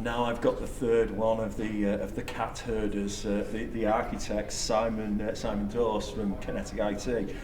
And now I've got the third one of the cat herders, the architect Simon Dorst from Kinetic IT.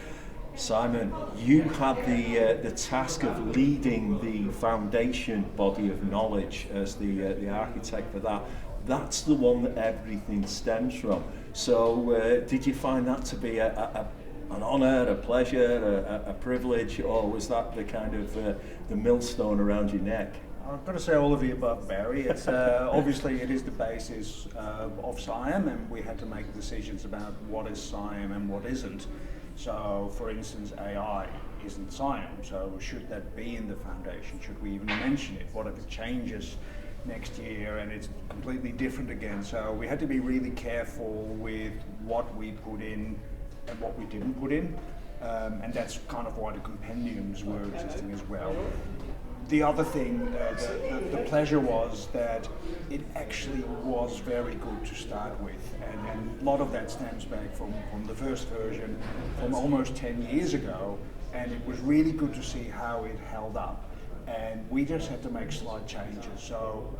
Simon, you had the task of leading the foundation body of knowledge as the architect for that. That's the one that everything stems from. So did you find that to be an honour, a pleasure, a privilege, or was that the kind of the millstone around your neck? I've got to say all of the above, Barry. It's obviously it is the basis of SIAM, and we had to make decisions about what is SIAM and what isn't. So, for instance, AI isn't SIAM, so should that be in the foundation? Should we even mention it? What if it changes next year and it's completely different again? So we had to be really careful with what we put in and what we didn't put in, and that's kind of why the compendiums were existing as well. The other thing, the pleasure was that it actually was very good to start with, and a lot of that stems back from the first version from almost 10 years ago, and it was really good to see how it held up, and we just had to make slight changes. So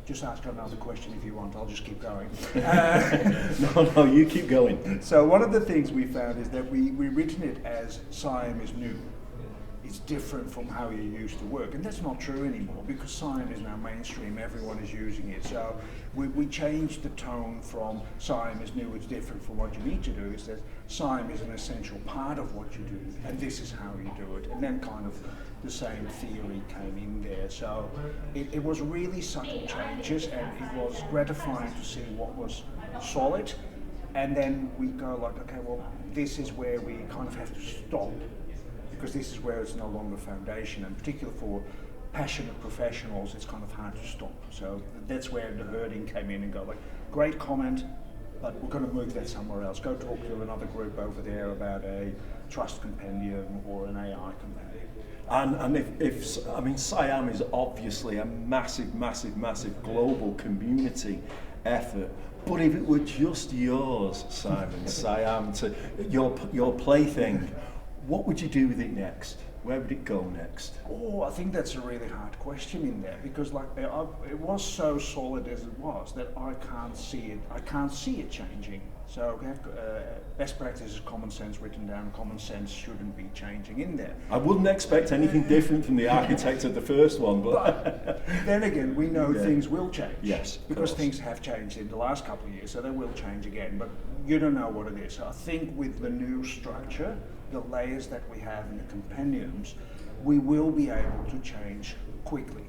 just ask another question if you want, I'll just keep going. No, you keep going. So one of the things we found is that we've written it as SIAM is new. It's different from how you used to work, and that's not true anymore because SIAM is now mainstream, everyone is using it. So we changed the tone from SIAM is new, it's different from what you need to do. Is that SIAM is an essential part of what you do, and this is how you do it. And then kind of the same theory came in there. So it was really subtle changes, and it was gratifying to see what was solid. And then we go like, okay, well, this is where we kind of have to stop, because this is where it's no longer foundation, and particularly for passionate professionals, it's kind of hard to stop. So that's where the herding came in and go like, great comment, but we're going to move that somewhere else. Go talk to another group over there about a trust compendium or an AI compendium. And if I mean, SIAM is obviously a massive global community effort. But if it were just yours, Simon, SIAM, to your plaything, what would you do with it next? Where would it go next? Oh, I think that's a really hard question in there, because like it was so solid as it was that I can't see it changing. So we have best practice is common sense written down. Common sense shouldn't be changing in there. I wouldn't expect anything different from the architect of the first one, but then again, we know things will change. Yes, because things have changed in the last couple of years, so they will change again. But you don't know what it is. So I think with the new structure, the layers that we have in the compendiums, we will be able to change quickly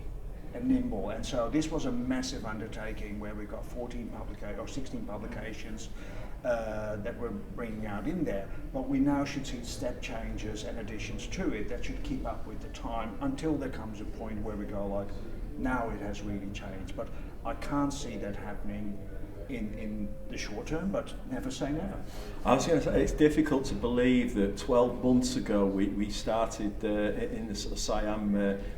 and nimble. And so this was a massive undertaking where we got 16 publications that we're bringing out in there. But we now should see step changes and additions to it that should keep up with the time until there comes a point where we go like, now it has really changed. But I can't see that happening in the short term, but never say never. I was going to say, it's difficult to believe that 12 months ago we started in the sort of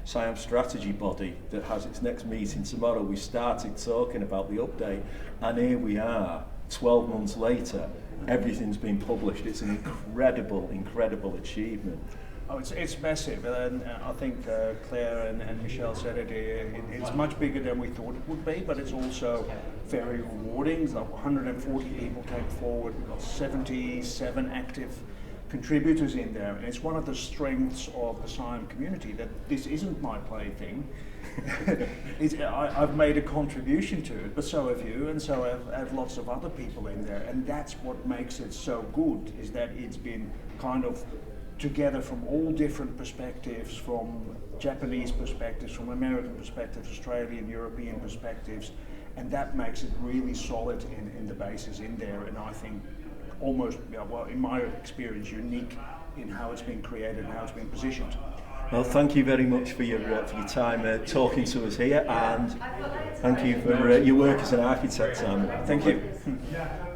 SIAM strategy body that has its next meeting tomorrow. We started talking about the update, and here we are 12 months later, everything's been published. It's an incredible achievement. Oh, it's massive, and I think Claire and Michelle said it. It's much bigger than we thought it would be, but it's also very rewarding. Like 140 people came forward. We've got 77 active contributors in there, and it's one of the strengths of the SIAM community that this isn't my plaything. I've made a contribution to it, but so have you, and so have lots of other people in there, and that's what makes it so good. Is that it's been kind of together from all different perspectives, from Japanese perspectives, from American perspectives, Australian, European perspectives, and that makes it really solid in the basis in there, and I think almost, well, in my experience, unique in how it's been created and how it's been positioned. Well, thank you very much for your time talking to us here, and thank you for your work as an architect, Simon. Thank you.